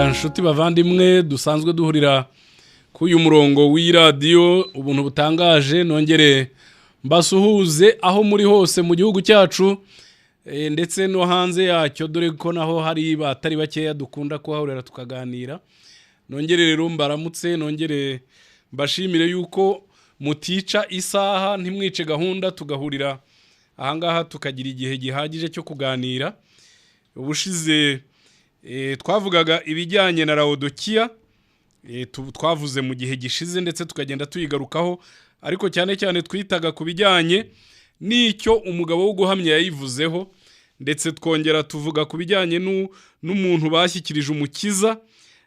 reka nshuti bavandimwe dusanzwe duhurira ku uyu murongo w'iradiyo ubuntu butangaje nongere mbasuhuze aho muri hose mu gihugu cyacu ndetse no hanze yacyo dore ko naho hari batari bakeya dukunda kuhahurira tukaganira. Nongere rero mbaramutse, nongere mbashimire yuko mutica isaha ntimwice gahunda tugahurira ahangaha tukagira igihe gihagije cyo kuganira. Ubushize twavugaga ibijyanye na Laodikiya, twavuze mu gihe gishize ndetse tukagenda tuyigarukaho, ariko cyane cyane twitaga ku bijyanye n'icyo umugabo wo guhamya yayivuzeho, ndetse twongera tuvuga ku bijyanye n'umuntu bashyikirije umukiza.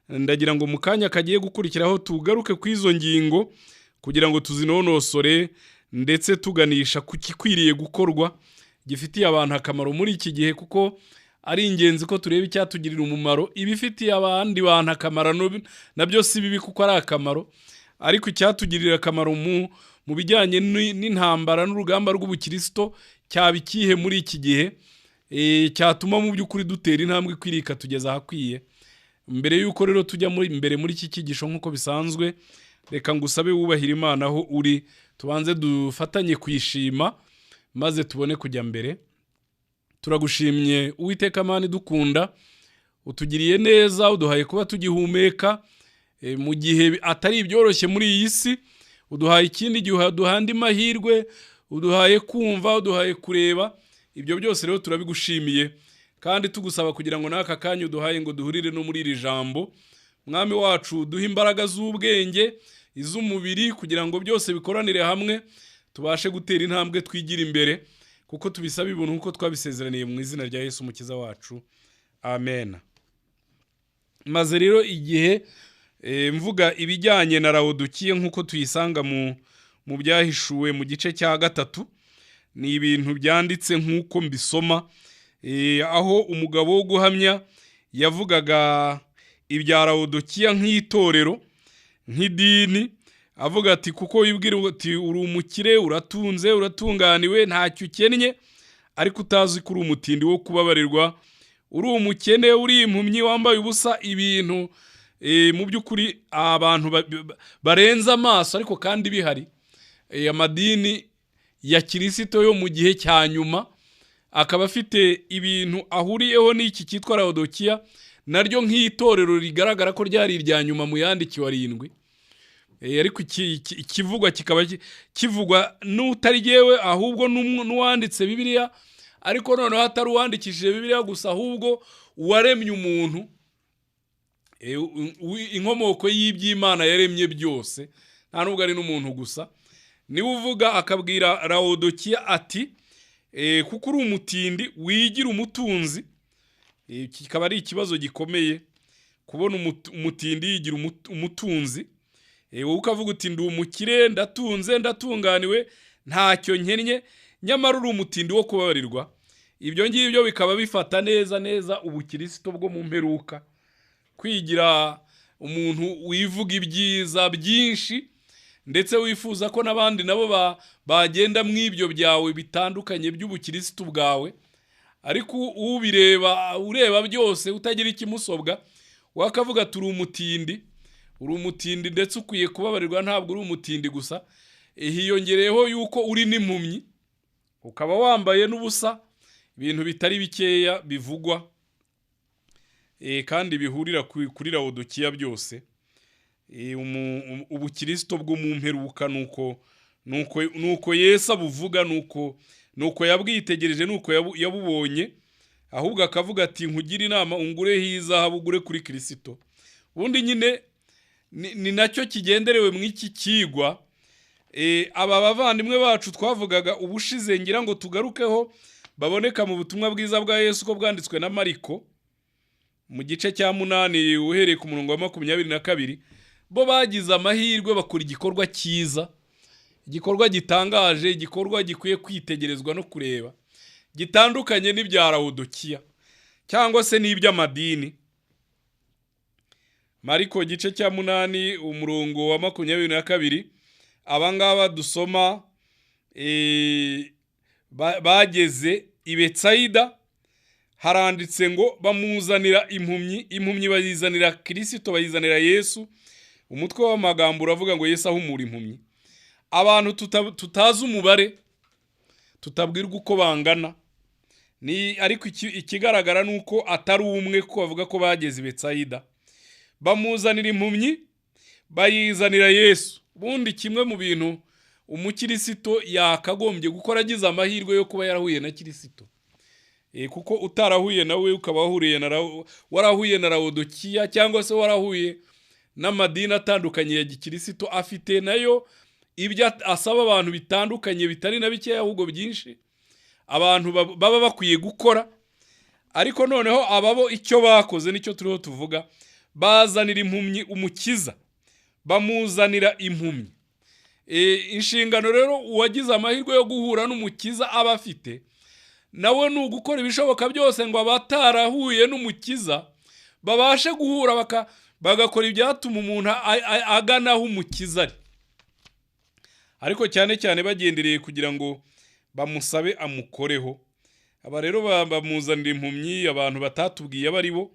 Ndagira ngo mu kanya kagiye gukurikiraho tugaruke ku izo ngingo kugira ngo tuzinonosore ndetse tuganisha ku kikwiriye gukorwa gifitiye abantu akamaro muri iki gihe, kuko ari ingenzi ko tureba icyatugirira umumaro. Ibifitiye abandi bantu akamaro nabyo si bibi kuko ari akamaro, ariko icyatugirira akamaro mu bijyanye n'intambara n'urugamba rw'ubukristo cyaba ikihe muri iki gihe cyatuma mu by'ukuri dutera intambwe ikwiriye ikatugeza ahakwiye. Mbere yuko rero tujya muri iki cyigisho nk'uko bisanzwe, reka ngusabe wubahira Imana aho uri, tubanze dufatanye kwishima maze tubone kujya mbere. Turagushimye Uwiteka Mana dukunda, utugiriye neza, uduhaye kuba tugihumeka mu gihe atari ibyoroshye muri iyi si, uduhaye ikindi gihe, uduhaye andi mahirwe, uduhaye kumva, uduhaye kureba. Ibyo byose rero turabigushimiye kandi tugusaba kugira ngo n'aka kanya uduhaye ngo duhurire no muri iri jambo. Mwami wacu duhe imbaraga z'ubwenge, iz'umubiri, kugira ngo byose bikoranire hamwe tubashe gutera intambwe twigira imbere, kuko tubisaba ibintu nk'uko twabisezeraniye mu izina rya Yesu umukiza wacu, amen. Maze rero igihe mvuga ibijyanye na Laodikiya nk'uko tuyisanga mu byahishuwe mu gice cya 3, ni ibintu byanditse nk'uko mbisoma, aho umugabo wo guhamya yavugaga ibya Laodikiya nk'itorero, nk'idini, avuga ati kuko wibwira uti uri umukire, uratunze, uratunganiwe, ntacyo ukennye, ariko utazi ko uri umutindi wo kubabarirwa, uri umukene, uri impumyi, wambaye ubusa, ibintu mu by'ukuri abantu barenze amaso ariko kandi bihari. Amadini ya Kirisito yo mu gihe cya nyuma akaba afite ibintu ahuriyeho n'iki cyitwa Laodikiya, naryo nk'itorero rigaragara ko ryari irya nyuma mu yandikiwe 7. Ariko ikivugwa kikaba kivugwa n'utari jewe, ahubwo n'uwanditse Bibiliya, ariko noneho hatari uwandikishije Bibiliya gusa, ahubwo uwaremye umuntu, inkomoko y'iby'Imana yaremye byose, nta nubwo ari n'umuntu gusa. Niwe uvuga akabwira Laodikiya ati kuko uri umutindi wigira umutunzi. Kikaba ari ikibazo gikomeye kubona umutindi yigira umutunzi. Wowe ukavuga uti ndi umukire, ndatunze, ndatunganiwe, ntacyo nkennye, nyamara uri umutindi wo kubabarirwa. Ibyo ngibyo bikaba bifata neza ubukristo bwo mu mperuka, kwigira umuntu wivuga ibyiza byinshi ndetse wifuza ko n'abandi nabo bagenda mw'ibyo byawe bitandukanye by'ubukristo bwawe, ariko ureba byose utagira ikimusobwa, wakavuga turi umutindi. Uri umutindi ndetse ukwiye kubabarirwa, ntabwo uri umutindi gusa, hiyongereyeho yuko uri n'impumyi, ukaba wambaye n'ubusa, ibintu bitari bikeya bivugwa kandi bihurira kuri Laodikiya byose. Ubukristo bwo mu mperuka nuko Yesu abuvuga, nuko yabwitegereje, nuko yabubonye, ahubwo akavuga ati nkugira inama ungureho izahabu ugure kuri Kristo. Ubundi nyine ni nacyo kigenderewe mu iki kigwa. Aba bavandimwe bacu twavugaga ubushize, ngira ngo tugarukeho, baboneka mu butumwa bwiza bwa Yesu ko bwanditswe na Mariko mu gice cya 8 uhereye ku murongo wa 22. Bo bagize amahirwe bakora igikorwa cyiza, igikorwa gitangaje, igikorwa gikwiye kwitegerezwa no kureba, gitandukanye n'ibya Laodikiya cyangwa se n'iby'amadini. Mariko gice cya 8 umurongo wa 22, abangaba dusoma bageze i Betsayida, haranditse ngo bamuzanira impumyi bayizanira Kristo, bayizanira Yesu. Umutwe w'amagambo uravuga ngo Yesu ahumura impumyi. Abantu tutazi umubare, tutabwirwa uko bangana, ariko ikigaragara nuko atari umwe, ko bavuga ko bageze i Betsayida. Bamuzanira impumyi bayizanira Yesu. Bundi kimwe mu bintu umukirisito yakagombye gukora agize amahirwe yo kuba yarahuye na Kristo, kuko utarahuye nawe ukaba warahuye na Laodikiya, cyangwa se warahuye n'amadini atandukanye ya gikirisito, afite nayo ibyo asaba abantu bitandukanye, bitari na bikeya ahubwo byinshi abantu baba bakwiye gukora. Ariko noneho ababo icyo bakoze nicyo turiho tuvuga, bazanira impumyi umukiza, bamuzanira impumyi. Inshingano rero uwagize amahirwe yo guhura n'umukiza aba afite, nawe ni ugukora ibishoboka byose ngo abatarahuye n'umukiza babashe guhura bagakora ibyatuma umuntu agana aho umukiza ari, ariko cyane cyane bagendereye kugira ngo bamusabe amukoreho. Aba rero bamuzanira impumyi, abantu batatubwiye abo ari bo,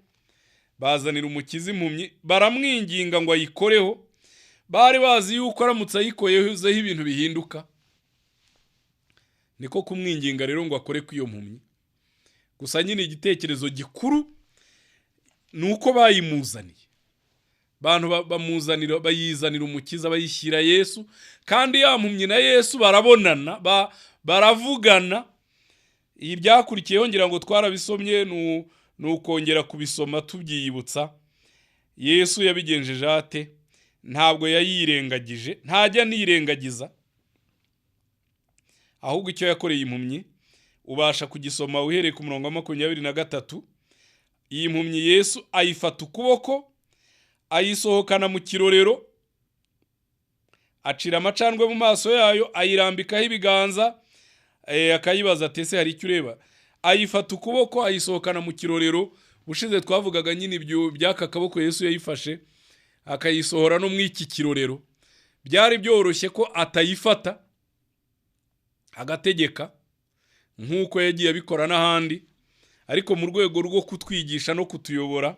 bazanira umukiza impumyi, baramwinginga ngo ayikoreho. Bari bazi yuko aramutse ayikoyeho ibintu bihinduka. Niko kumwinginga rero ngo akore ku iyo mpumyi. Gusa nyine igitekerezo gikuru nuko bayimuzaniye. Abantu bayizanira umukiza, bayishyira Yesu, kandi ya mpumyi na Yesu barabonana, baravugana. Iyi byakurikiyeho ngira ngo twarabisomye, nukongera kubisoma tubyiyibutsa. Yesu yabigenjeje ate? Ntabwo yayirengagije, ntajya nirengagiza, ahubwo icyo yakoreye impumyi ubasha kugisoma uhereye ku murongo wa 23. Iyi mpumyi Yesu ayifata ukuboko, ayisohokana mu kirorero, acira amacandwe mu maso yayo, ayirambikaho ibiganza, akayibaza ati ese hari icyo ureba? Ayifata ukuboko, ayisohokana mu kirorero. Bushize twavugaga nyine ibyo byaka kaboko Yesu yayifashe akayisohora no mw'iki kirorero. Byari byoroshye ko atayifata agategeka nk'uko yagiye abikora n'ahandi, ariko mu rwego rwo kutwigisha no kutuyobora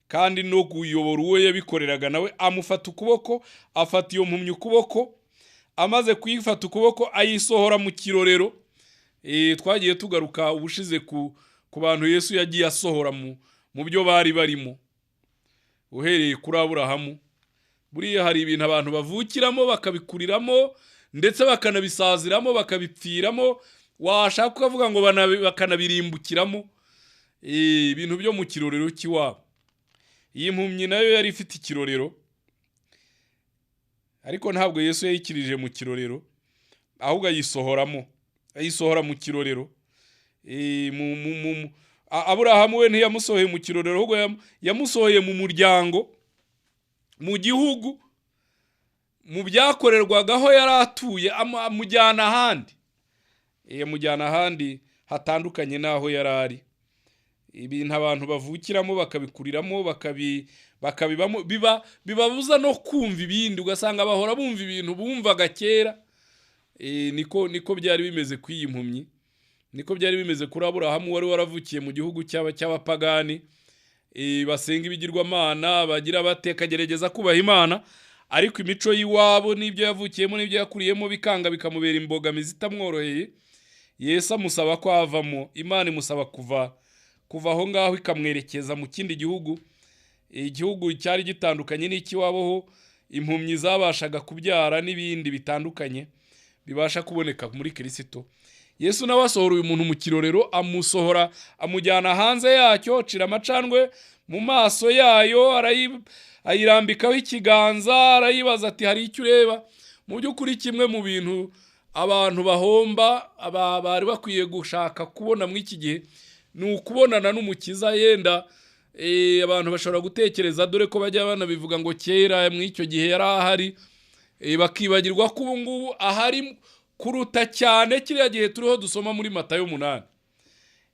kandi no kuyobora uwo yabikoreraga, nawe amufata ukuboko, afata iyo mpumyi ukuboko, amaze kuyifata ukuboko ayisohora mu kirorero. Twagiye tugaruka ubushize ku bantu Yesu yagiye asohora mu byo bari barimo, uhereye kuri Aburahamu. Buriya hari ibintu abantu bavukiramo bakabikuriramo ndetse bakanabisaziramo, bakabipfiramo, washaka kuvuga ngo bakanabirimbukiramo, ibintu byo mu kirorero cy'iwabo. Iyi mpumyi nayo yari ifite ikirorero, ariko ntabwo Yesu yayikirije mu kirorero, ahubwo ayisohora mu kirorero. Aburahamu we ntiyamusohoye mu kirorero, ahubwo yamusohoye mu muryango, mu gihugu, mu byakorerwaga aho yari atuye, amujyana ahandi. Amujyana ahandi hatandukanye n'aho yari ari. Ibintu abantu bavukiramo bakabikuriramo, bakabibamo, bibabuza no kumva ibindi, ugasanga bahora bumva ibintu bumvaga kera. Niko byari bimeze ku iyi mpumyi, niko byari bimeze kuri Aburahamu wari waravukiye mu gihugu cy'abapagani, basenga ibigirwamana, bagira batekagerageza kubaha Imana, ariko imico y'iwabo n'ibyo yavukiyemo n'ibyo yakuriyemo bikanga, bikamubera imbogamizi itamworoheye. Yesu amusaba ko avamo, Imana imusaba kuva aho ngaho ikamwerekeza mu kindi gihugu, igihugu cyari gitandukanye n'ikiwaboho impumyi zabashaga kubyara n'ibindi bitandukanye bibasha kuboneka muri Kristo. Yesu nawe asohora uyu muntu mu kirorero, amusohora, amujyana hanze yacyo, acira amacandwe mu maso yayo, ayirambikaho ikiganza, arayibaza ati hari icyo ureba? Mu by'ukuri kimwe mu bintu abantu bahomba, bari bakwiye gushaka kubona muri iki gihe, ni ukubonana n'umukiza. Yenda abantu bashobora gutekereza, dore ko bajya banabivuga ngo kera muri icyo gihe yari ahari, bakibagirwa ko ubu ngubu ahari kuruta cyane kiriya gihe turiho dusoma muri Matayo 8.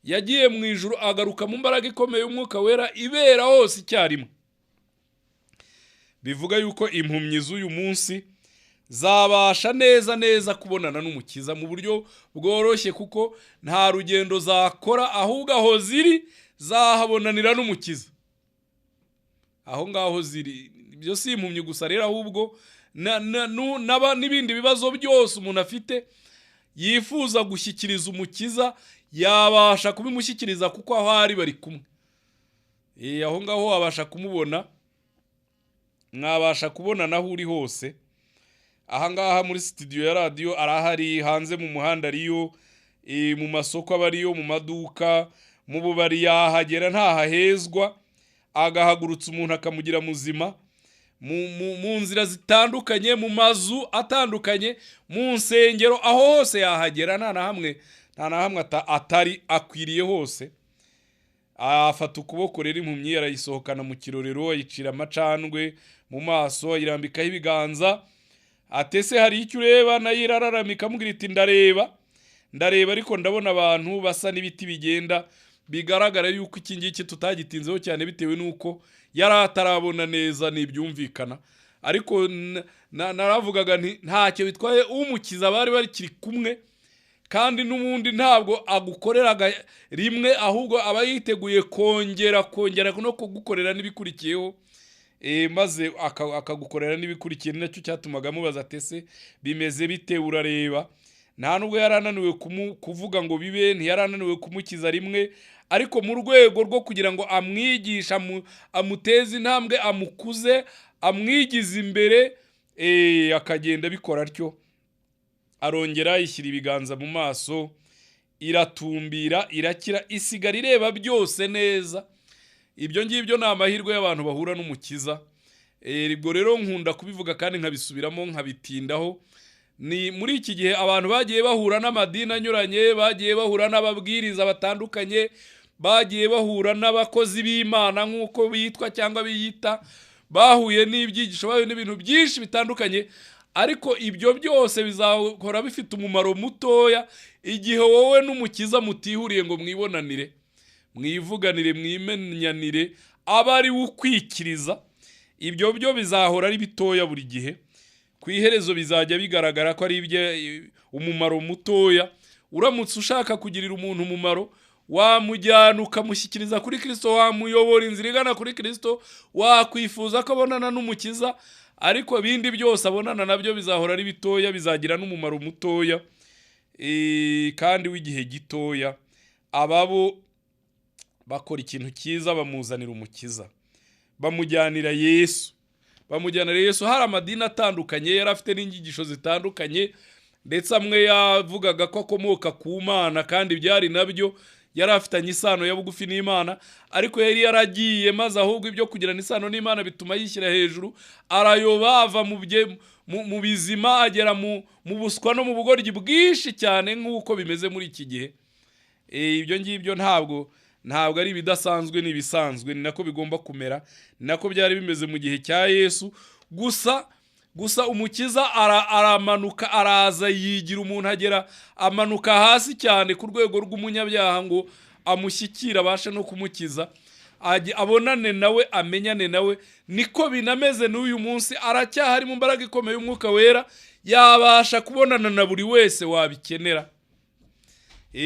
Yagiye mu ijuru, agaruka mu mbaraga ikomeye y'Umwuka Wera, ibera hose icyarimwe. Bivuga yuko impumyi z'uyu munsi zabasha neza neza kubonana n'umukiza mu buryo bworoshye, kuko nta rugendo zakora, ahubwo aho ziri zahabonanira n'umukiza. Aho ngaho ziri, ibyo si impumyi gusa rero, ahubwo n'ibindi bibazo byose umuntu afite yifuza gushyikiriza umukiza yabasha kubimushyikiriza, kuko aho ari bari kumwe. Aho ngaho wabasha kumubona, mwabasha kubonana aho uri hose. Aha ngaha muri studio ya radio arahari, hanze mu muhanda ariyo, mu masoko abariyo, mu maduka, mu bubari yahagera ntahahezwa, agahagurutsa umuntu akamugira muzima, mu nzira zitandukanye, mu mazu atandukanye, mu nsengero, aho hose yahagera, nta na hamwe atari akwiriye hose. Afata ukuboko rero impumyi arayisohokana mu kirorero, ayicira amacandwe mu maso, ayirambikaho ibiganza, atese hari icyo ureba, nayo irararamika amubwira iti ndareba ariko ndabona abantu basa n'ibiti bigenda, bigaragara yuko iki ngiki tutagitinzeho cyane bitewe nuko yari atarabona neza, nibyumvikana. Ariko naravugaga nti ntacyo bitwaye umukiza, bari bakiri kumwe, kandi n'ubundi ntabwo agukoreraga rimwe, ahubwo aba yiteguye kongera no kugukorera n'ibikurikiyeho, maze akagukorera n'ibikurikiye. Nacyo cyatumaga mubaza atese bimeze bite, urareba. Nta nubwo yarananiwe kuvuga ngo bibe, ntiyarananiwe kumukiza rimwe, ariko mu rwego rwo kugira ngo amwigisha, amuteze intambwe, amukuze, amwigize imbere, akagenda bikora atyo. Arongera ishyira ibiganza mu maso, iratumbira, irakira, isigara ireba byose neza. Ibyo ngibyo ni amahirwe y'abantu bahura n'umukiza. Ubwo rero nkunda kubivuga kandi nkabisubiramo, nkabitindaho. Ni muri iki gihe abantu bagiye bahura n'amadini anyuranye, bagiye bahura n'ababwiriza batandukanye, bagiye bahura n'abakozi b'Imana nk'uko bitwa cyangwa biyita, bahuye n'ibyigisho, bahuye n'ibintu byinshi bitandukanye, ariko ibyo byose bizahora bifite umumaro mutoya igihe wowe n'umukiza mutihuriye ngo mwibonanire, mwivuganire, mwimenyanire, aba ari ukwikiriza. Ibyo byo bizahora ari bitoya buri gihe, ku iherezo bizajya bigaragara ko ari umumaro mutoya. Uramutse ushaka kugirira umuntu umumaro, wamujyana ukamushyikiriza kuri Kristo, wamuyobora inzira igana kuri Kristo, wakwifuza ko abonana n'umukiza, ariko ibindi byose abonana nabyo bizahora ari bitoya, bizagira n'umumaro mutoya, kandi w'igihe gitoya. Ababo bakora ikintu cyiza, bamuzanira umukiza, bamujyanira Yesu. Hari amadini atandukanye, yari afite n'inyigisho zitandukanye, ndetse amwe yavugaga ko akomoka ku Mana, kandi byari nabyo, yari afitanye isano ya bugufi n'Imana, ariko yari yaragiye, maze ahubwo ibyo kugirana isano n'Imana bituma yishyira hejuru, arayoba, ava mu bizima, agera mu buswa no mu bugoryi bwinshi cyane, nk'uko bimeze muri iki gihe. Ibyo ngibyo ntabwo ari ibidasanzwe, ni ibisanzwe, ni nako bigomba kumera, ni nako byari bimeze mu gihe cya Yesu. Gusa umukiza aramanuka, araza, yigira umuntu, amanuka hasi cyane ku rwego rw'umunyabyaha ngo amushyikire, abashe no kumukiza, abonane nawe, amenyane nawe. Niko binameze n'uyu munsi, aracyahari mu mbaraga ikomeye y'Umwuka Wera, yabasha kubonana na buri wese wabikenera.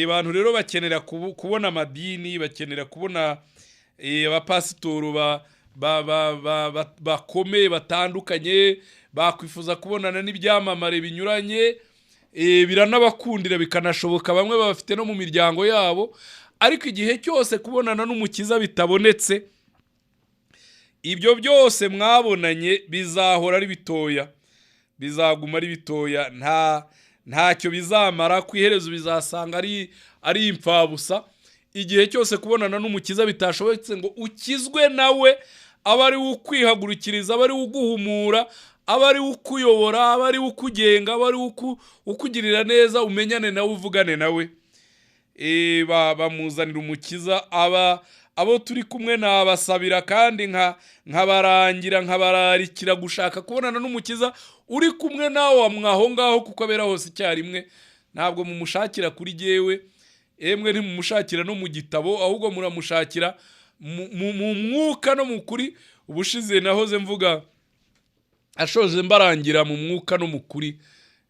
Abantu rero bakenera kubona amadini, bakenera kubona abapasitoro bakomeye batandukanye, bakwifuza kubonana n'ibyamamare binyuranye, biranabakundira, bikanashoboka bamwe babafite no mu miryango yabo. Ariko igihe cyose kubonana n'umukiza bitabonetse, ibyo byose mwabonanye bizahora ari bitoya, bizaguma ari bitoya, ntacyo bizamara. Ku iherezo bizasanga ari impfabusa. Igihe cyose kubonana n'umukiza bitashobotse ngo ukizwe nawe, aba ari ukwihagurukiriza, aba ari uguhumura, aba ari ukuyobora, aba ari ukugenga, aba ari ukugirira neza, umenyane nawe, uvugane nawe. Bamuzanira umukiza. Abo turi kumwe nabasabira kandi nkabarangira, nkabararikira gushaka kubonana n'umukiza uri kumwe nawe wamwaho ngaho, kuko abera hose icyarimwe. Ntabwo mumushakira kuri jyewe, emwe ntimumushakira no mu gitabo, ahubwo muramushakira mu mwuka no mu kuri. Ubushize nahoze mvuga ashoje mbarangira mu mwuka no mu kuri,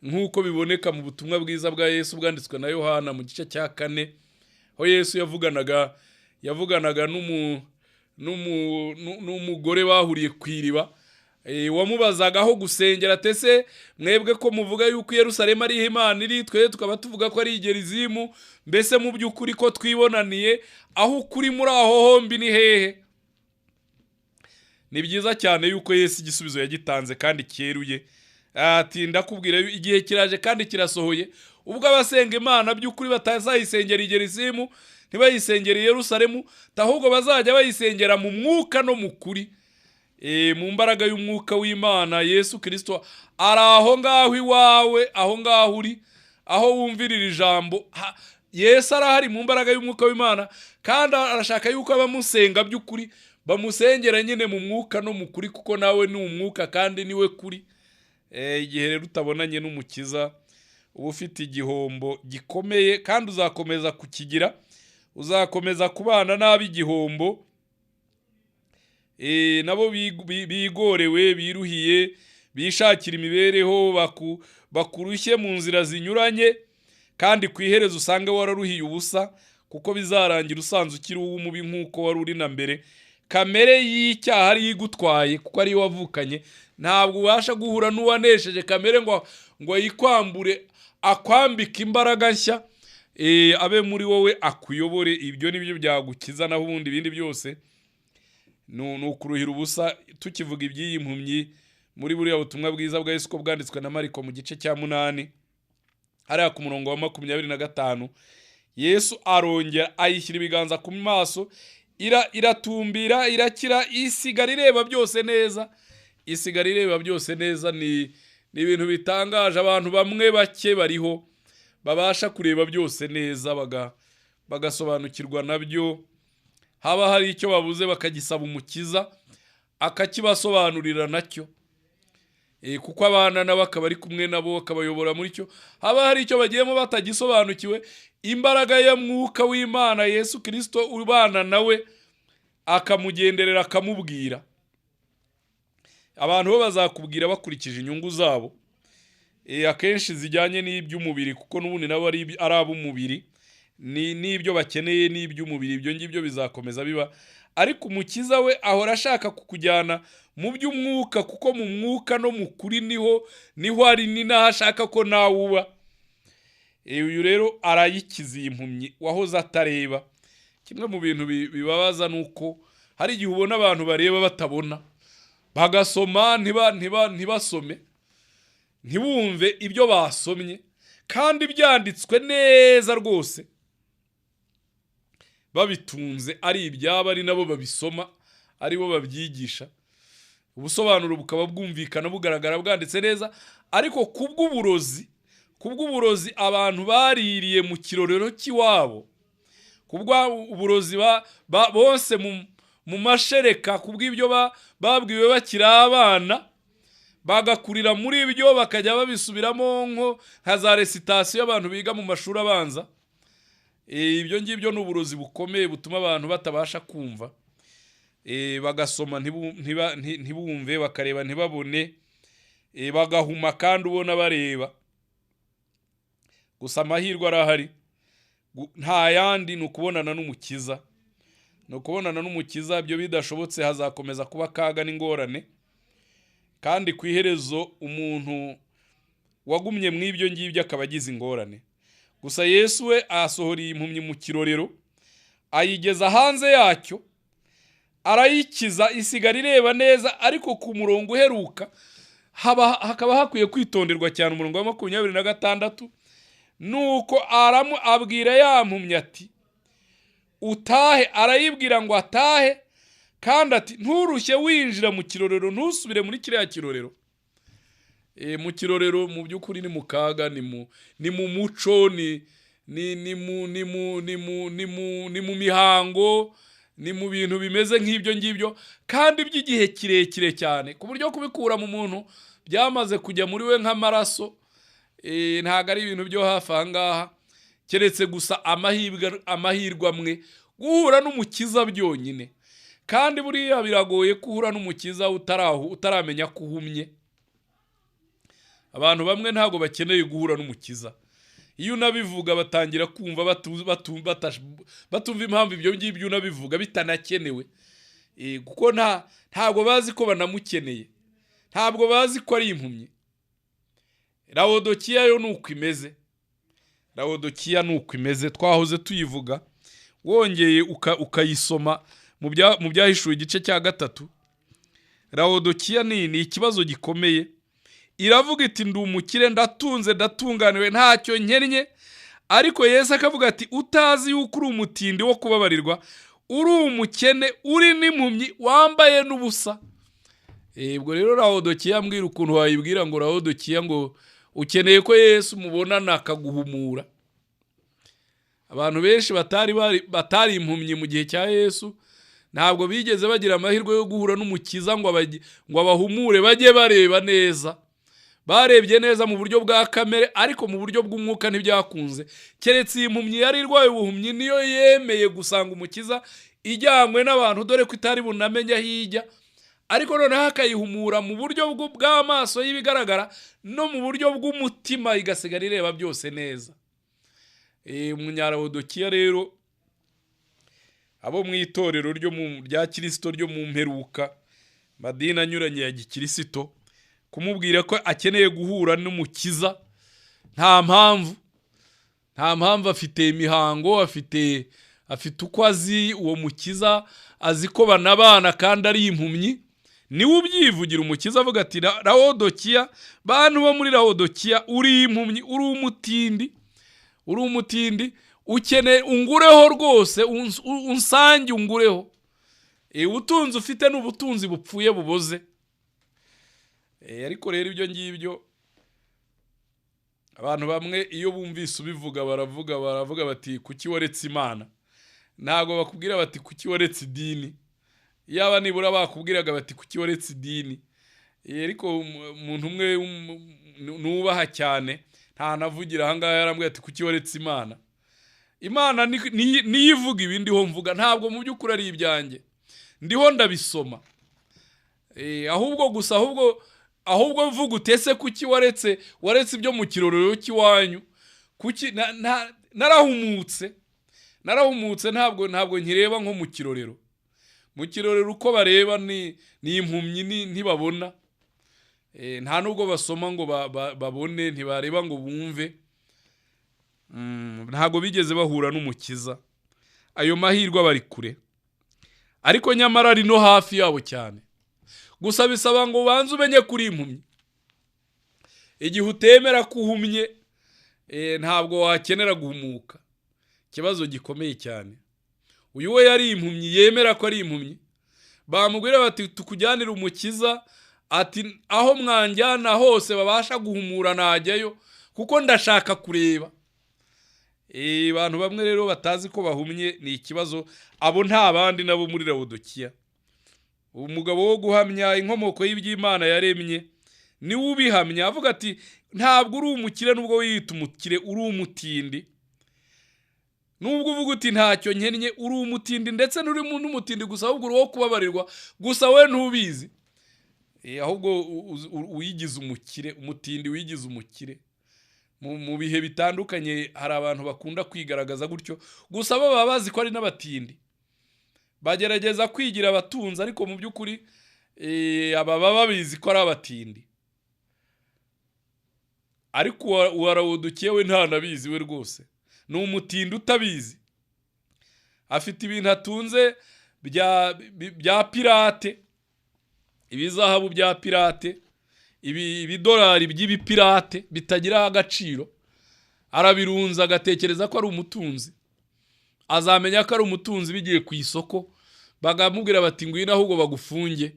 nk'uko biboneka mu butumwa bwiza bwa Yesu bwanditswe na Yohana mu gice cya 4, aho Yesu yavuganaga n'umugore bahuriye ku iriba, wamubazaga aho gusengera, tese mwebwe ko muvuga yuko Yerusalemu ari Imana iri, twe tukaba tuvuga ko ari Igerizimu, mbese mu by'ukuri ko twibonaniye, aho ukuri muri aho hombi ni hehe? Ni byiza cyane yuko Yesu igisubizo yagitanze kandi cyeruye, ati ndakubwira igihe kiraje kandi kirasohoye ubwo abasenga Imana by'ukuri batazayisengera Igerizimu, ntibayisengera Yerusalemu, ahubwo bazajya bayisengera mu mwuka no mu kuri, mu mbaraga y'umwuka w'Imana. Yesu Kristo ari aho ngaho iwawe, aho ngaho uri, aho wumvirira ijambo. Yesu arahari mu mbaraga y'umwuka w'Imana, kandi arashaka yuko abamusenga by'ukuri bamusengera nyine mu mwuka no mu kuri, kuko nawe ni umwuka kandi niwe kuri. Igihe rero utabonanye n'umukiza uba ufite igihombo gikomeye, kandi uzakomeza kukigira, uzakomeza kubana nabi igihombo. Nabo bigorewe, biruhiye, bishakira imibereho, bakurushye mu nzira zinyuranye, kandi ku iherezo usange wararuhiye ubusa, kuko bizarangira usanze ukiri uw'umubi nk'uko wari uri na mbere. Kamere y'icyaha ari igutwaye, kuko ari yo wavukanye. Ntabwo ubasha guhura n'uwanesheje kamere ngo yikwambure, akwambika imbaraga nshya, abe muri wowe akuyobore. Ibyo nibyo byagukiza, naho ubundi ibindi byose ni ukuruhira ubusa. Tukivuga iby'iyi mpumyi muri buriya butumwa bwiza bwa Yesu ko bwanditswe na Mariko mu gice cya 8, hariya ku murongo wa 25, Yesu arongera ayishyira ibiganza ku maso, iratumbira, irakira, isigara ireba byose neza. Isigara ireba byose neza. Ni ibintu bitangaje. Abantu bamwe bake bariho babasha kureba byose neza, bagasobanukirwa nabyo. Haba hari icyo babuze bakagisaba umukiza akakibasobanurira nacyo, kuko abana nabo akaba ari kumwe nabo akabayobora muri cyo. Haba hari icyo bagiyemo batagisobanukiwe, imbaraga ya mwuka w'Imana Yesu Kristo ubana nawe akamugenderera, akamubwira. Abantu bo bazakubwira bakurikije inyungu zabo, akenshi zijyanye n'iby'umubiri, kuko n'ubundi nabo ari ab'umubiri, n'ibyo bakeneye n'iby'umubiri. Ibyo ngibyo bizakomeza biba, ariko umukiza we ahora ashaka kukujyana mu by'umwuka, kuko mu mwuka no mu kuri niho ari, ni naho ashaka ko nawe uba. Uyu rero arayikiza iyi mpumyi wahoze atareba. Kimwe mu bintu bibabaza nuko hari igihe ubona abantu bareba batabona, bagasoma ntibasome, ntibumve ibyo basomye, kandi byanditswe neza rwose, babitunze ari ibyabo, ari nabo babisoma, ari bo babyigisha. Ubusobanuro bukaba bwumvikana, bugaragara, bwanditse neza, ariko kubw'uburozi abantu baririye mu kirorero cy'iwabo, kubw'uburozi bose mu mashereka, kubw'ibyo babwiwe bakiri abana, bagakurira muri ibyo, bakajya babisubiramo nka za recitation abantu biga mu mashuri abanza. Ibyo ngibyo ni uburozi bukomeye butuma abantu batabasha kumva, bagasoma ntibumve, bakareba ntibabone, bagahuma kandi ubona bareba. Gusa amahirwe arahari, nta yandi, ni ukubonana n'umukiza. Ibyo bidashobotse hazakomeza kuba akaga n'ingorane, kandi ku iherezo umuntu wagumye mu ibyo ngibyo akaba agize ingorane. Gusa Yesu we asohoriye impumyi mu kirorero, ayigeza hanze yacyo, arayikiza, isigara ireba neza. Ariko ku murongo uheruka hakaba hakwiye kwitonderwa cyane, umurongo wa 26, nuko abwira ya mpumyi ati utahe. Arayibwira ngo atahe, kandi ati nturushye winjira mu kirorero, ntusubire muri kiriya kirorero. Mu kirorero mu by'ukuri ni mu kaga, ni mu muco, ni mu mihango, ni mu bintu bimeze nk'ibyo ngibyo, kandi by'igihe kirekire cyane, ku buryo kubikura mu muntu byamaze kujya muri we nk'amaraso. Ntago ari ibintu byo hafi aha ngaha, keretse gusa amahirwe amwe, guhura n'umukiza byonyine. Kandi buriya biragoye kuhura n'umukiza utaramenya ko uhumye. abantu bamwe ntabwo bakeneye guhura n'umukiza. Iyo unabivuga batangira kumva batumva impamvu ibyo ngibyo unabivuga bitanakenewe. Kuko ntabwo bazi ko banamukeneye, ntabwo bazi ko ari impumyi. Laodikiya yo nuko imeze, Laodikiya nuko imeze, twahoze tuyivuga. Wongeye ukayisoma mu byahishuwe igice cya 3. Laodikiya ni ikibazo gikomeye. Iravuga iti ndi umukire, ndatunze, ndatunganiwe, ntacyo nkennye. Ariko Yesu akavuga ati utazi yuko uri umutindi wo kubabarirwa, uri umukene, uri n'impumyi, wambaye n'ubusa. Ubwo rero Laodikiya mbwira ukuntu wayibwira ngo Laodikiya ngo ukeneye ko Yesu mubonana akaguhumura. Abantu benshi batari impumyi mu gihe cya Yesu ntabwo bigeze bagira amahirwe yo guhura n'umukiza ngo abahumure bajye bareba neza. Barebye neza mu buryo bwa kamere, ariko mu buryo bw'umwuka ntibyakunze. Keretse iyi mpumyi yari irwaye ubuhumyi niyo yemeye gusanga umukiza ijyanywe n'abantu, dore ko itari bunamenye aho ijya. Ariko noneho akayihumura mu buryo bw'amaso y'ibigaragara no mu buryo bw'umutima, igasigara ireba byose neza. Umunyalaodikiya rero, abo mu itorero rya Kristo ryo mu mperuka, madini anyuranye ya gikristo, kumubwira ko akeneye guhura n'umukiza nta mpamvu. Afite imihango, afite uko azi uwo mukiza, azi ko banabana kandi ari impumyi. Niwe ubyivugira umukiza avuga ati Laodikiya, bantu bo muri Laodikiya, uri impumyi, uri umutindi, ukeneye ungureho rwose, unsange ungureho. Ubutunzi ufite n'ubutunzi bupfuye buboze. Ariko rero ibyo ngibyo abantu bamwe iyo bumvise ubivuga baravuga bati kuki waretse Imana. Ntago bakubwira bati kuki waretse idini. Yaba nibura bakubwiraga bati kuki waretse idini. Ariko umuntu umwe nubaha cyane nta navugira ahangaha yarambwiye ati kuki waretse Imana. Imana niyivuga ibindi ho mvuga, ntabwo mu by'ukuri ari ibyanjye, ndiho ndabisoma. Ahubwo mvuga utese kuki waretse ibyo mu kirorero cy'iwanyu. Kuki narahumutse, ntabwo nkireba nko mu kirorero. Mu kirorero uko bareba ni impumyi, ntibabona. Nta nubwo basoma ngo babone, ntibareba ngo bumve. Ntabwo bigeze bahura n'umukiza. Ayo mahirwe bari kure, ariko nyamara ari no hafi yabo cyane. Gusa bisaba ngo banze umenye kuri impumyi. Igihe utemera kuhumye, ntabwo wakenera guhumuka. Kibazo gikomeye cyane. Uyu we yari impumyi, yemera ko ari impumyi. Bamubwira bati tukujyanira umukiza, ati aho mwanjyana hose babasha guhumura najyayo, kuko ndashaka kureba. Abantu bamwe rero batazi ko bahumye ni ikibazo. Abo nta bandi nabo muri Laodikiya. Umugabo wo guhamya inkomoko y'iby'Imana yaremye niwe ubihamya, avuga ati ntabwo uri umukire nubwo wiyita umukire, uri umutindi. Nubwo uvuga uti ntacyo nkennye, uri umutindi, ndetse n'uri n'umutindi gusa, ahubwo uri wo kubabarirwa gusa we ntubizi. Ahubwo uyigize umukire, umutindi wigize umukire. Mu bihe bitandukanye hari abantu bakunda kwigaragaza gutyo, gusa baba bazi ko ari n'abatindi. Bagerageza kwigira abatunzi, ariko mu by'ukuri baba babizi ko ari abatindi. Ariko Laodikiya we nta nabizi we rwose, ni umutindi utabizi. Afite ibintu atunze bya pirate, ibizahabu bya pirate, ibidolari by'ibipirate bitagira agaciro. Arabirunza agatekereza ko ari umutunzi. Azamenya ko ari umutunzi bigiye ku isoko, bagamubwira bati ngwino ahubwo bagufunge.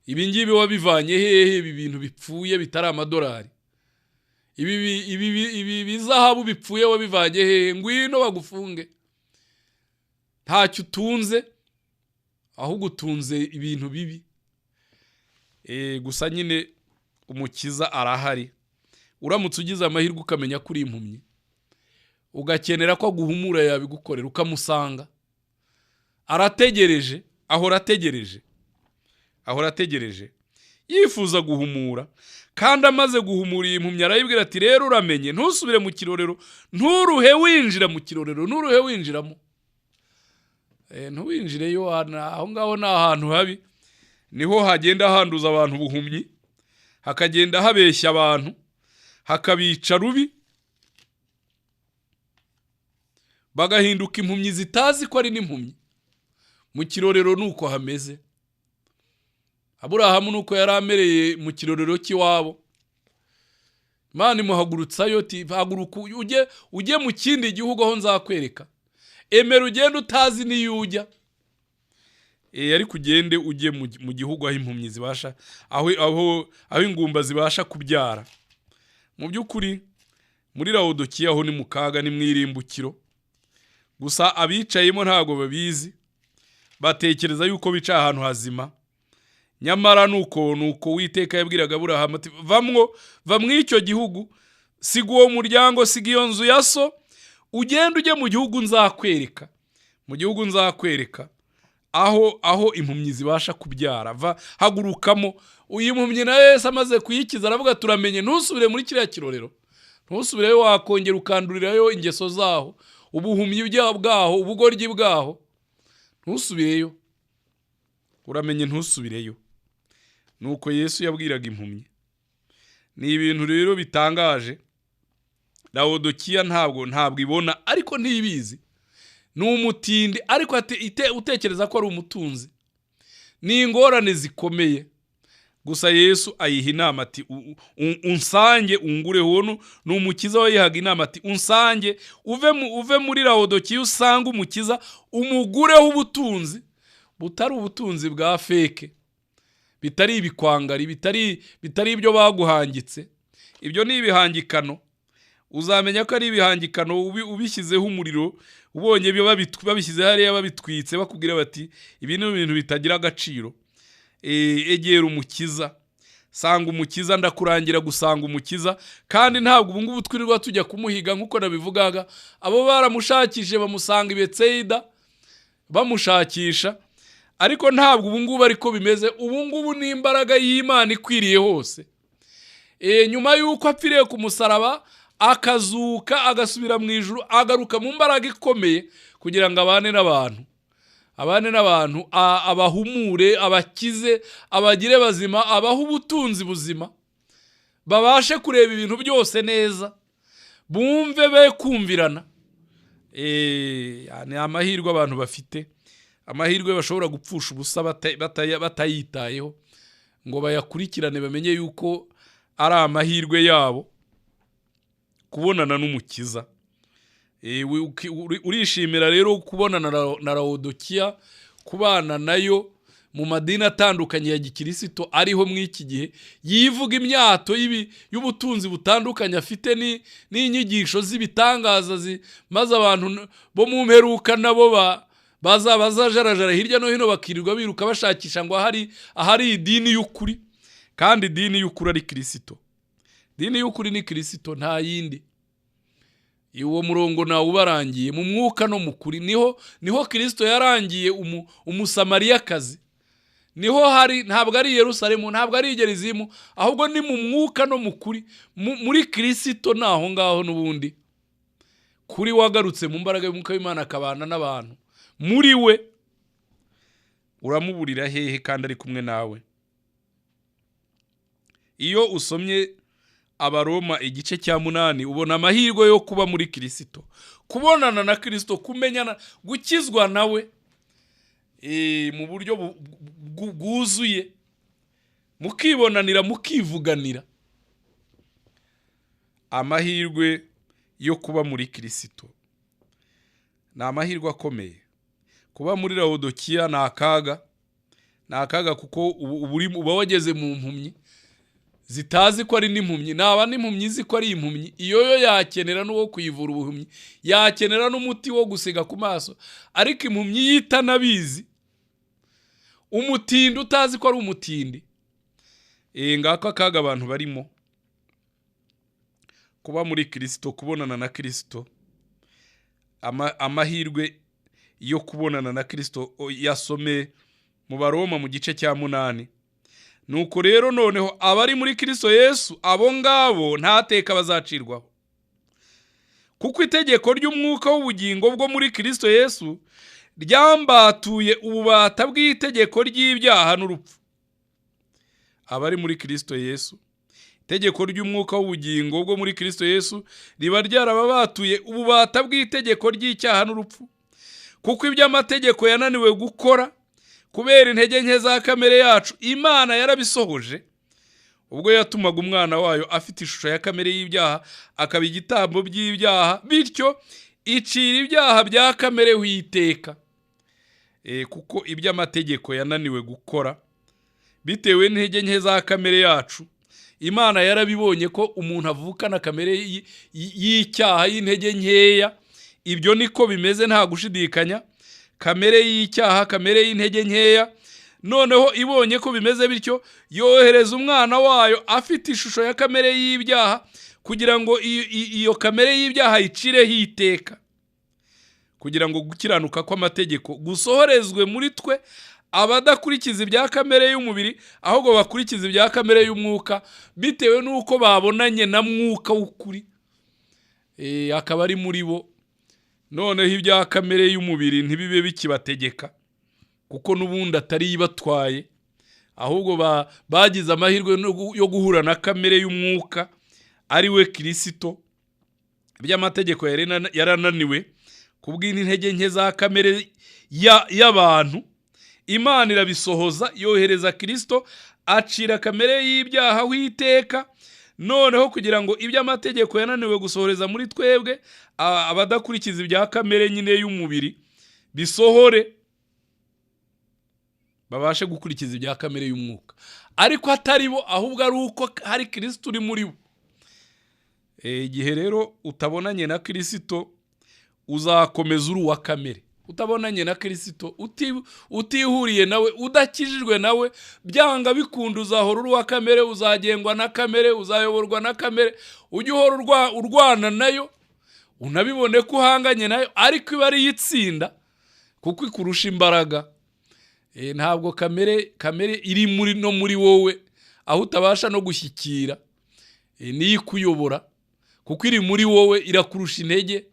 Ibi ngibi wabivanye hehe? Ibi bintu bipfuye bitari amadolari. Ibi bizahabu bipfuye wabivanye hehe? Ngwino bagufunge. Ntacyo utunze, ahubwo utunze ibintu bibi. Gusa nyine umukiza arahari. Uramutse ugize amahirwe ukamenya kuri impumyi, ugakenera ko aguhumura, yabigukorera, ukamusanga. Arategereje, ahora ategereje. yifuza guhumura, kandi amaze guhumura iyi mpumyi arayibwira ati rero uramenye, ntusubire mu kirorero, nturuhe winjira mu kirorero, nturuhe winjiramo. Ntuwinjireyo, aho ngaho ni ahantu habi, niho hagenda handuza abantu ubuhumyi, hakagenda habeshya abantu, hakabica rubi, bagahinduka impumyi zitazi ko ari n'impumyi. Mu kirorero nuko hameze. Aburahamu nuko yari amereye mu kirorero cy'iwabo. Imana imuhagurutsayo ati haguruka ujye mu kindi gihugu aho nzakwereka. Emera ugende utazi niyo ujya. Ariko ugende ujye mu gihugu aho impumyi zibasha, aho ingumba zibasha kubyara. Mu by'ukuri muri Laodikiya aho ni mu kaga, ni mwirimbukiro. Gusa abicayemo ntago babizi, batekereza yuko bica ahantu hazima. Nyamara nuko Uwiteka yabwiraga Aburahamu ati va mw'icyo gihugu, siga uwo muryango, siga iyo nzu ya so, ugende ujye mu gihugu nzakwereka. Mu gihugu nzakwereka aho impumyi zibasha kubyara. Hagurukamo. Uyu mpumyi na Yesu amaze kuyikiza aravuga turamenye, ntusubire muri kiriya kirorero, ntusubireyo, wakongera ukandurirayo ingeso zaho, ubuhumyi bwaho, ubugoryi bwaho, ntusubireyo, uramenye ntusubireyo. Nuko Yesu yabwiraga impumyi. Ni ibintu rero bitangaje. Laodikiya ntabwo ibona, ariko ntibizi. Ni umutindi, ariko utekereza ko ari umutunzi. Ni ingorane zikomeye. Gusa Yesu ayiha inama ati unsange ungureho. Ni umukiza wayihaga inama ati unsange uve muri Laodikiya, usange umukiza, umugureho ubutunzi butari ubutunzi bwa feke, bitari ibikwangari, bitari ibyo baguhangitse. Ibyo ni ibihangikano. Uzamenya ko ari ibihangikano ubishyizeho umuriro, ubonye ibyo babishyize hariya babitwitse, bakubwira bati ibi ni ibintu bitagira agaciro. Egera umukiza, sanga umukiza, ndakurangira gusanga umukiza. Kandi ntabwo ubu ngubu twirirwa tujya kumuhiga nk'uko nabivugaga. Abo baramushakishije bamusanga i Betsaida bamushakisha, ariko ntabwo ubu ngubu ariko bimeze. Ubu ngubu ni imbaraga y'Imana ikwiriye hose. Nyuma y'uko apfiriye ku musaraba, akazuka agasubira mu ijuru, agaruka mu mbaraga ikomeye kugira ngo abane n'abantu, abahumure, abakize, abagire bazima, abaho ubutunzi buzima, babashe kureba ibintu byose neza, bumve be kumvirana. Ni amahirwe abantu bafite, amahirwe bashobora gupfusha ubusa batayitayeho ngo bayakurikirane, bamenye yuko ari amahirwe yabo kubonana n'umukiza. Urishimira rero kubonana na Laodikiya, kubana nayo mu madini atandukanye ya gikristo ariho mw'iki gihe, yivuga imyato y'ubutunzi butandukanye afite n'inyigisho z'ibitangaza, maze abantu bo mu mperuka nabo bazajarajara hirya no hino, bakirirwa biruka bashakisha ngo ahari idini y'ukuri. Kandi idini y'ukuri ari Kristo. Idini y'ukuri ni Kristo, nta yindi. Uwo murongo nawe ubarangiye mu mwuka no mu kuri. Niho Kristo yarangiye umusamariyakazi. Niho hari, ntabwo ari Yerusalemu, ntabwo ari Gerizimu, ahubwo ni mu mwuka no mu kuri. Muri Kristo naho ngaho n'ubundi kuri wagarutse mu mbaraga y'umwuka w'Imana akabana n'abantu. Muri we uramuburira hehe kandi ari kumwe nawe? Iyo usomye Abaroma igice cya 8 ubona amahirwe yo kuba muri Kristo, kubonana na Kristo, kumenyana, gukizwa nawe mu buryo bwuzuye, mukibonanira, mukivuganira. Amahirwe yo kuba muri Kristo ni amahirwe akomeye. Kuba muri Laodikiya ni akaga kuko uba wageze mu mpumyi zitazi ko ari n'impumyi. Naba n'impumyi izi ko ari impumyi, iyo yakenera n'uwo kuyivura ubuhumyi, yakenera n'umuti wo gusiga ku maso. Ariko impumyi yitanabizi, umutindi utazi ko ari umutindi, ngako akaga abantu barimo. Kuba muri Kristo, kubonana na Kristo, amahirwe yo kubonana na Kristo yasome mu Baroma mu gice cya 8. nuko rero noneho abari muri Kristo Yesu abo ngabo nta teka bazacirwaho, kuko itegeko ry'umwuka w'ubugingo bwo muri Kristo Yesu ryambatuye ububata bw'itegeko ry'ibyaha n'urupfu. Abari muri Kristo Yesu, itegeko ry'umwuka w'ubugingo bwo muri Kristo Yesu riba ryarababatuye ububata bw'itegeko ry'icyaha n'urupfu, kuko iby'amategeko yananiwe gukora kubera intege nke za kamere yacu, Imana yarabisohoje ubwo yatumaga umwana wayo afite ishusho ya kamere y'ibyaha akaba igitambo by'ibyaha, bityo icira ibyaha bya kamere witeka. Kuko iby'amategeko yananiwe gukora bitewe n'intege nke za kamere yacu, Imana yarabibonye ko umuntu avukana kamere y'icyaha y'intege nkeya. Ibyo niko bimeze nta gushidikanya, kamere y'icyaha, kamere y'intege nkeya. Noneho ibonye ko bimeze bityo, yohereza umwana wayo afite ishusho ya kamere y'ibyaha kugira ngo iyo kamere y'ibyaha icireho iteka, kugira ngo gukiranuka kw'amategeko gusohorezwe muri twe abadakurikiza ibya kamere y'umubiri, ahubwo bakurikiza ibya kamere y'umwuka, bitewe n'uko babonanye na mwuka w'ukuri akaba ari muri bo. Noneho ibya kamere y'umubiri ntibibe bikibategeka, kuko n'ubundi atari ibatwaye, ahubwo bagize amahirwe yo guhura na kamere y'umwuka ari we Kristo. Iby'amategeko yarananiwe kubw'intege nke za kamere y'abantu, Imana irabisohoza, yohereza Kristo acira kamere y'ibyaha witeka, noneho kugira ngo iby'amategeko yananiwe gusohoreza muri twebwe abadakurikiza ibya kamere nyine y'umubiri bisohore, babashe gukurikiza ibya kamere y'umwuka. Ariko atari bo, ahubwo ari uko hari Kristo uri muri bo. Igihe rero utabonanye na Kristo uzakomeza uri uwa kamere. Utabonanye na Kristo, utihuriye nawe, udakijijwe nawe, byanga bikunda uzahora uri uwa kamere, uzagengwa na kamere, uzayoborwa na kamere, ujye uhora urwana nayo, unabibone ko uhanganye nayo, ariko iba ari itsinda kuko ikurusha imbaraga. Ntabwo kamere iri muri wowe, aho utabasha no gushyikira, niyo ikuyobora, kuko iri muri wowe irakurusha intege.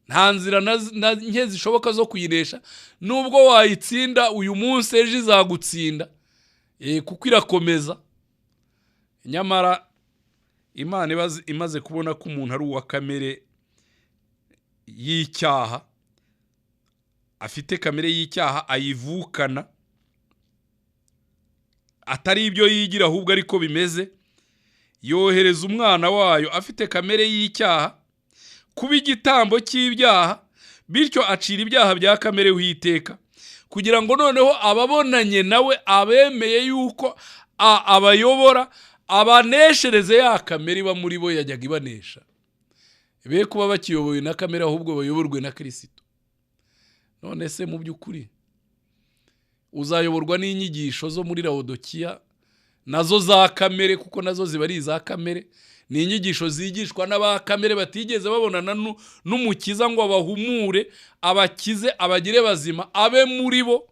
Nta nzira na nke zishoboka zo kuyiresha, nubwo wayitsinda uyu munsi ejo izagutsinda, kuko irakomeza. Nyamara Imana imaze kubona ko umuntu ari uwa kamere y'icyaha, afite kamere y'icyaha ayivukana, atari ibyo yigira ahubwo ariko bimeze, yohereza umwana wayo afite kamere y'icyaha kuba igitambo cy'ibyaha, bityo acira ibyaha bya kamere witeka, kugira ngo noneho ababonanye nawe, abemeye yuko abayobora, abaneshereze ya kamere iba muri bo yajyaga ibanesha, be kuba bakiyobowe na kamere ahubwo bayoborwe na Kristo. None se mu by'ukuri uzayoborwa n'inyigisho zo muri Laodikiya, nazo za kamere, kuko nazo ziba ari iza kamere, ni inyigisho zigishwa n'abakamere batigeze babonana n'umukiza ngo abahumure, abakize, abagire bazima, abe muri bo.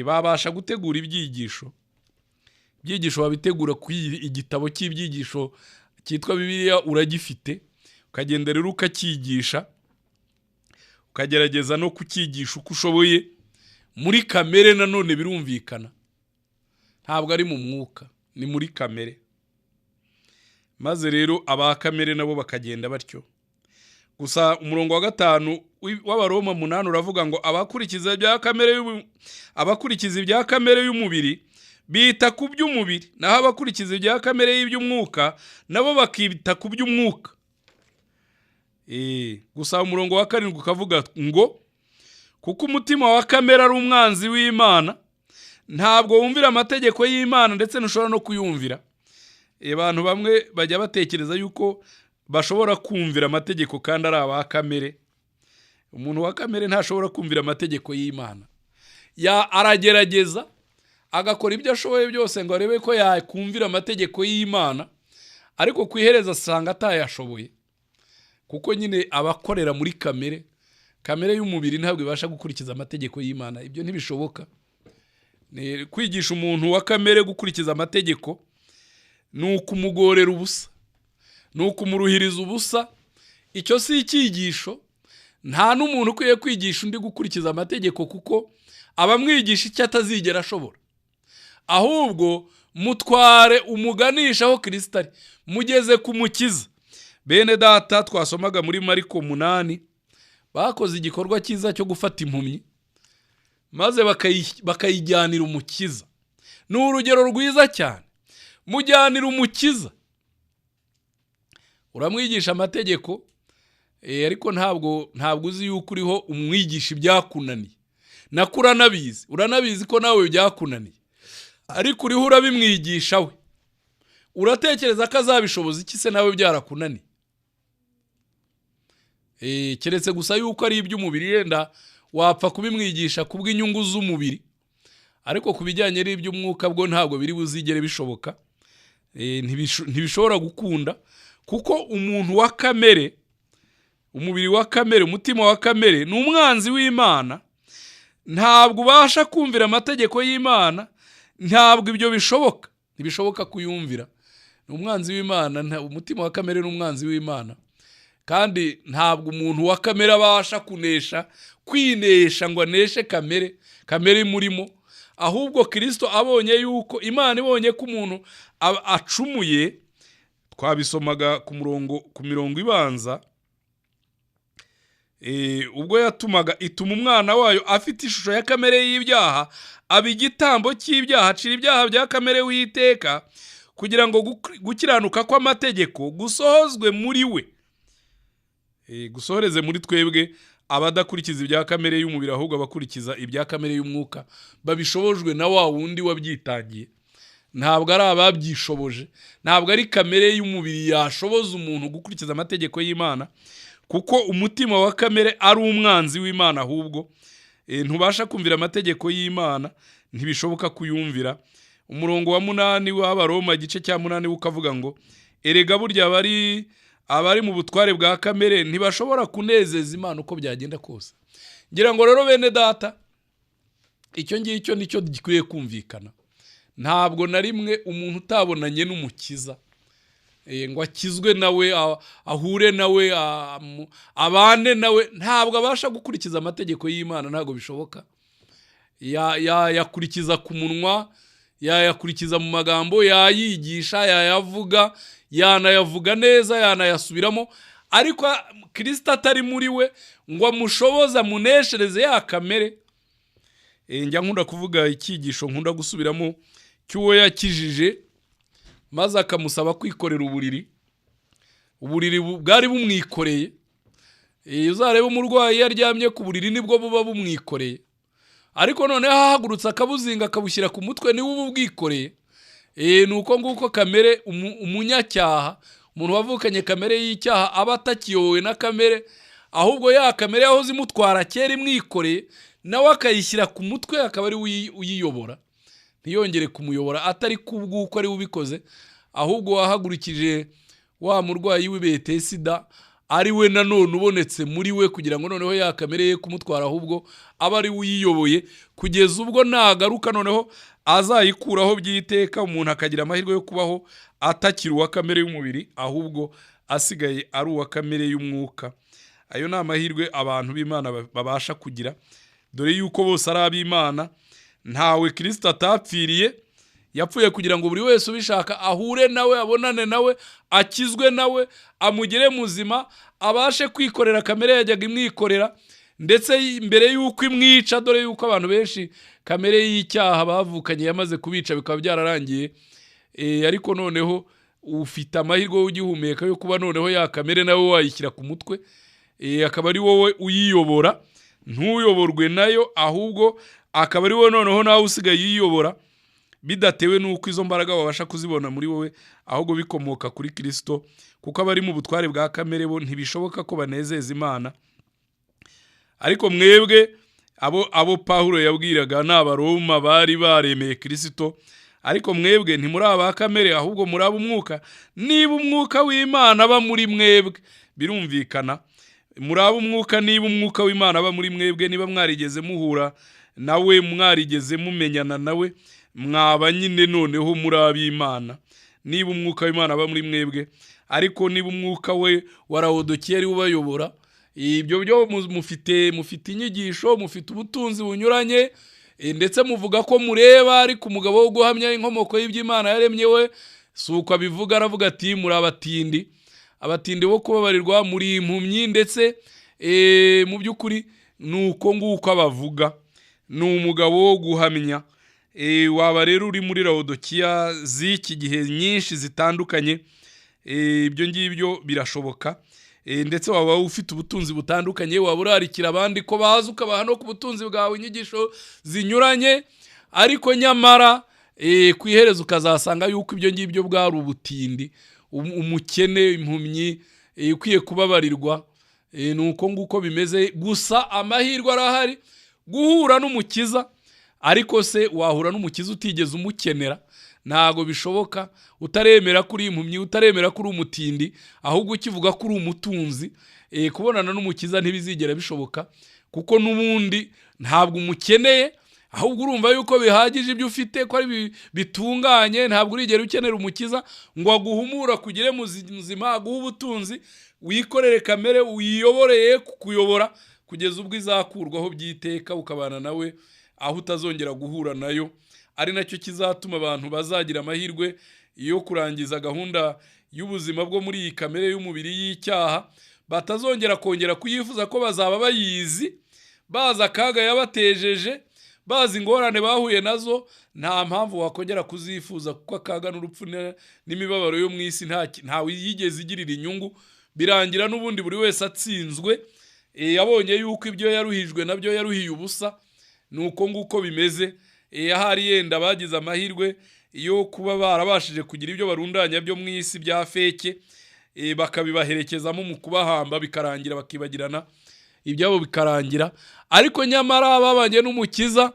Babasha gutegura ibyigisho babitegura ku igitabo cy'ibyigisho cyitwa Bibiliya, uragifite, ukagenda rero ukakigisha, ukagerageza no kukigisha uko ushoboye muri kamere. Nanone birumvikana, ntabwo ari mu mwuka, ni muri kamere. Maze rero abakamere nabo bakagenda batyo. Gusa umurongo wa 5 w'Abaroma 8 uravuga ngo abakurikiza ibya kamere y'umubiri bita ku by'umubiri, naho abakurikiza ibya kamere y'iby'umwuka nabo bakita ku by'umwuka. Gusa umurongo wa 7 ukavuga ngo kuko umutima wa kamere ari umwanzi w'Imana, ntabwo wumvira amategeko y'Imana, ndetse ntushobora no kuyumvira. Abantu bamwe bajya batekereza yuko bashobora kumvira amategeko kandi ari aba kamere. Umuntu wa kamere ntashobora kumvira amategeko y'Imana. Aragerageza agakora ibyo ashoboye byose ngo arebe ko yakumvira amategeko y'Imana, ariko kwihereza asanga atayashoboye, kuko nyine abakorera muri kamere y'umubiri ntabwo ibasha gukurikiza amategeko y'Imana. Ibyo ntibishoboka. kwigisha umuntu wa kamere gukurikiza amategeko ni ukumugorera ubusa, ni ukumuruhiriza ubusa. Icyo si icyigisho. Nta n'umuntu ukwiye kwigisha undi gukurikiza amategeko, kuko abamwigisha icyo atazigera ashobora. Ahubwo mutware umuganisha aho Kristo ari, mugeze ku mukiza. Bene data, twasomaga muri Mariko 8, bakoze igikorwa cyiza cyo gufata impumyi maze bakayijyanira umukiza. Ni urugero rwiza cyane. Mujyanira umukiza, uramwigisha amategeko, ariko ntabwo uzi yuko uriho umwigisha ibyakunaniye. Nakura nabizi, uranabizi ko nawe byakunaniye, ariko uriho urabimwigisha we. Uratekereza ko azabishoboza iki se nawe byarakunaniye? Keretse gusa yuko ari iby'umubiri, yenda wapfa kubimwigisha kubw'inyungu z'umubiri, ariko kubijyanye n'iby'umwuka bwo ntabwo biri buzigere bishoboka. Ntibishobora gukunda, kuko umuntu wa kamere, umubiri wa kamere, umutima wa kamere ni umwanzi w'Imana. Ntabwo ubasha kumvira amategeko y'Imana, ntabwo ibyo bishoboka. Ntibishoboka kuyumvira. Ni umwanzi w'Imana. Umutima wa kamere ni umwanzi w'Imana, kandi ntabwo umuntu wa kamere abasha kwinesha ngo aneshe kamere imurimo. Ahubwo Kristo abonye yuko, Imana ibonye ko umuntu acumuye, twabisomaga ku mirongo ibanza, ubwo ituma umwana wayo afite ishusho ya kamere y'ibyaha aba igitambo cy'ibyaha, acira ibyaha bya kamere w'iteka, kugira ngo gukiranuka kw'amategeko gusohozwe muri we, gusohoreze muri twebwe abadakurikiza ibya kamere y'umubiri, ahubwo abakurikiza ibya kamere y'umwuka, babishobojwe na wa wundi wabyitangiye. Ntabwo ari ababyishoboje, ntabwo ari kamere y'umubiri yashoboza umuntu gukurikiza amategeko y'Imana, kuko umutima wa kamere ari umwanzi w'Imana. Ahubwo ntubasha kumvira amategeko y'Imana, ntibishoboka kuyumvira. Umurongo wa 8 w'Abaroma igice cya 8 ukavuga ngo, erega burya abari mu butware bwa kamere ntibashobora kunezeza Imana uko byagenda kose. Ngira ngo rero bene data, icyo ngicyo nicyo gikwiye kumvikana. Ntabwo na rimwe umuntu utabonanye n'umukiza ngo akizwe nawe, ahure nawe, abane nawe, ntabwo abasha gukurikiza amategeko y'Imana. Ntabwo bishoboka. Yakurikiza ku munwa, yakurikiza mu magambo, yayigisha, yayavuga, yanayavuga neza, yanayasubiramo, ariko Kristo atari muri we ngo amushoboza amuneshereze ya kamere. Njya nkunda kuvuga icyigisho nkunda gusubiramo cy'uwo yakijije maze akamusaba kwikorera uburiri bwari bumwikoreye. Uzarebe umurwayi yaryamye ku buriri nibwo buba bumwikoreye, ariko noneho ahagurutse akabuzinga akabushyira ku mutwe niwe uba ubwikoreye. Nuko nguko kamere, umunyacyaha, umuntu wavukanye kamere y'icyaha, aba atakiyobowe na kamere, ahubwo ya kamere yahoze imutwara kera imwikoreye, nawe akayishyira ku mutwe, akaba ari uyiyobora, ntiyongere kumuyobora, atari kubw'uko ari ubikoze, ahubwo wahagurikije wa murwayi w'ibete sida, ari we nanone ubonetse muri we, kugira ngo noneho ya kamere ye kumutwara, ahubwo aba ari uyiyoboye, kugeza ubwo nagaruka noneho azayikuraho by'iteka, umuntu akagira amahirwe yo kubaho atakiri uwa kamere y'umubiri, ahubwo asigaye ari uwa kamere y'umwuka. Ayo ni amahirwe abantu b'Imana babasha kugira, dore yuko bose ari ab'Imana. Ntawe Kristo atapfiriye, yapfuye kugira ngo buri wese ubishaka ahure nawe, abonane nawe, akizwe nawe, amugire muzima, abashe kwikorera kamere yajyaga imwikorera, ndetse mbere yuko imwica, dore yuko abantu benshi kamere y'icyaha bavukanye yamaze kubica, bikaba byararangiye. Ariko noneho ufite amahirwe ugihumeka yo kuba noneho ya kamere nawe wayishyira ku mutwe, akaba ari wowe uyiyobora, ntuyoborwe nayo, ahubwo akaba ari wowe noneho nawe usigaye yiyobora, bidatewe nuko izo mbaraga wabasha kuzibona muri wowe, ahubwo bikomoka kuri Kristo, kuko abari mu butware bwa kamere bo ntibishoboka ko banezeza Imana. Ariko mwebwe abo Pawulo yabwiraga n'Abaroma bari baremeye Kristo, ariko mwebwe ntimuri aba kamere, ahubwo muri umwuka, niba umwuka w'Imana aba muri mwebwe, birumvikana. muraba umwuka niba umwuka w'Imana aba muri mwebwe, niba mwarigeze muhura nawe, mwarigeze mumenyana nawe, mwaba nyine noneho muri ab'Imana. Niba umwuka w'Imana aba muri mwebwe, ariko niba umwuka we wa Laodikiya ari ubayobora, ibyo byo mufite inyigisho, mufite ubutunzi bunyuranye, ndetse muvuga ko mureba, ariko umugabo wo guhamya inkomoko y'iby'Imana yaremye we si uko abivuga. Aravuga ati muri abatindi bo kubabarirwa, muri impumyi, ndetse mu by'ukuri ni uko nguko abavuga. Ni umugabo wo guhamya. Waba rero uri muri Laodikiya z'iki gihe nyinshi zitandukanye, ibyo ngibyo birashoboka. Ndetse waba ufite ubutunzi butandukanye, waba urarikira abandi ko baza ukabaha no ku butunzi bwawe inyigisho zinyuranye, ariko nyamara ku iherezo ukazasanga yuko ibyo ngibyo bwari ubutindi, umukene, impumyi, ukwiye kubabarirwa. Ni uko nguko bimeze. Gusa amahirwe arahari guhura n'umukiza, ariko se wahura n'umukiza utigeze umukenera? Ntago bishoboka. Utaremera kuri impumyi, utaremera kuri umutindi, ahubwo ukivuga kuri umutunzi, kubonana n'umukiza ntibizigera bishoboka, kuko n'ubundi ntabwo umukeneye, ahubwo urumva yuko bihagije ibyo ufite ko ari bitunganye. Ntabwo urigera ukenera umukiza ngo aguhumura kugire muzima, aguhe ubutunzi, wikorere kamere, wiyoboreye kukuyobora kugeza ubwo izakurwaho byiteka, ukabana nawe aho utazongera guhura nayo. Ari nacyo kizatuma abantu bazagira amahirwe yo kurangiza gahunda y'ubuzima bwo muri iyi kamere y'umubiri y'icyaha, batazongera kongera kuyifuza, ko bazaba bayizi, baza akaga yabatejeje, bazi ingorane bahuye nazo. Nta mpamvu wakongera kuzifuza, kuko akaga n'urupfu n'imibabaro yo mu isi ntawe yigeze igirira inyungu. Birangira n'ubundi buri wese atsinzwe, yabonye yuko ibyo yaruhijwe nabyo yaruhiye ubusa. Ni uko nguko bimeze. Ahari yenda bagize amahirwe yo kuba barabashije kugira ibyo barundanya byo mu isi bya feke, bakabibaherekezamo mu kubahamba, bikarangira bakibagirana ibyabo bikarangira. Ariko nyamara babanye n'umukiza,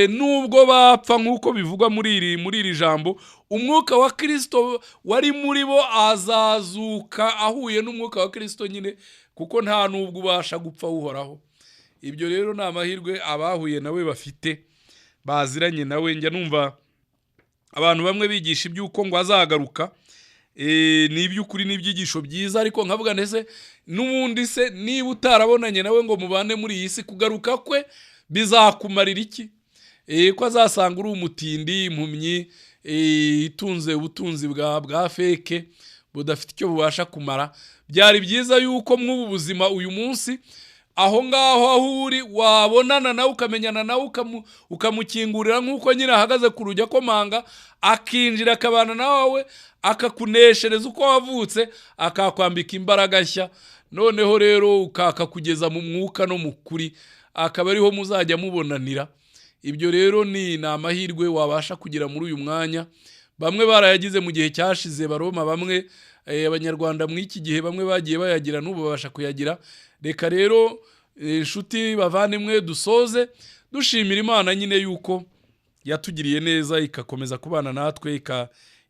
nubwo bapfa nk'uko bivugwa muri iri jambo, umwuka wa Kristo wari muri bo azazuka ahuye n'umwuka wa Kristo nyine, kuko nta nubwo ubasha gupfa uhoraho. Ibyo rero ni amahirwe abahuye nawe bafite, baziranye nawe. Njya numva abantu bamwe bigisha iby'uko ngo azagaruka, ni iby'ukuri n'ibyigisho byiza, ariko nkavuga ndetse n'ubundi se niba utarabonanye nawe ngo mubane muri iyi si, kugaruka kwe bizakumarira iki? Ko azasanga uri umutindi, impumyi, itunze ubutunzi bwa feke budafite icyo bubasha kumara. Byari byiza yuko mw'ubu buzima uyu munsi, aho ngaho aho uri, wabonana nawe, ukamenyana nawe, ukamukingurira nk'uko nyine ahagaze ku rujya komanga, akinjira akabana nawe, akakuneshereza uko wavutse, akakwambika imbaraga nshya. Noneho rero ukakugeza mu mwuka no mu kuri, akaba ariho muzajya mubonanira. Ibyo rero ni amahirwe wabasha kugira muri uyu mwanya. Bamwe barayagize mu gihe cyashize, Baroma bamwe, abanyarwanda muri iki gihe bamwe bagiye bayagira, n'ubu babasha kuyagira. Reka rero inshuti bavandimwe, dusoze dushimira Imana nyine yuko yatugiriye neza, ikakomeza kubana natwe,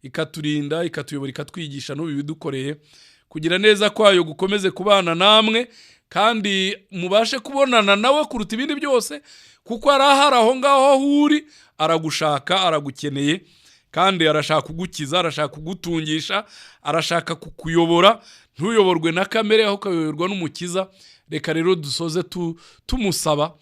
ikaturinda, ikatuyobora, ikatwigisha n'ubu bidukoreye. Kugira neza kwayo gukomeze kubana namwe, kandi mubashe kubonana nawe kuruta ibindi byose, kuko arahari aho ngaho aho uri, aragushaka, aragukeneye, kandi arashaka kugukiza, arashaka kugutungisha, arashaka kukuyobora. Ntuyoborwe na kamere, aho ukayoborwa n'umukiza. Reka rero dusoze tumusaba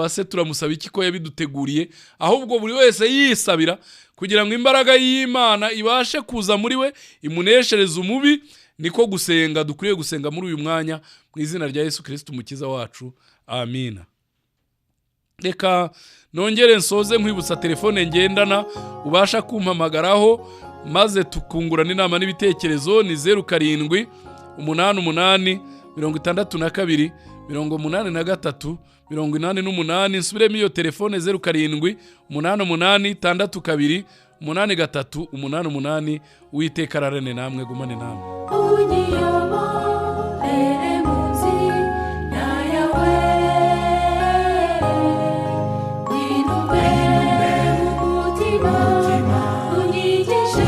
se, turamusaba iki ko yabiduteguriye? Ahubwo buri wese yisabira kugira ngo imbaraga y'Imana ibashe kuza muri we, imuneshereze umubi. Niko gusenga dukwiye gusenga muri uyu mwanya, mu izina rya Yesu Kristo umukiza wacu. Amina. Reka nongere nsoze nkwibutsa telefone ngendana ubasha kumpamagaraho, maze tukungurana inama n'ibitekerezo. Ni 0788 62 83 88. Nsubiremo iyo telefone 0788 62 83 Uwiteka ararane namwe, gumane namwe. Unyigishe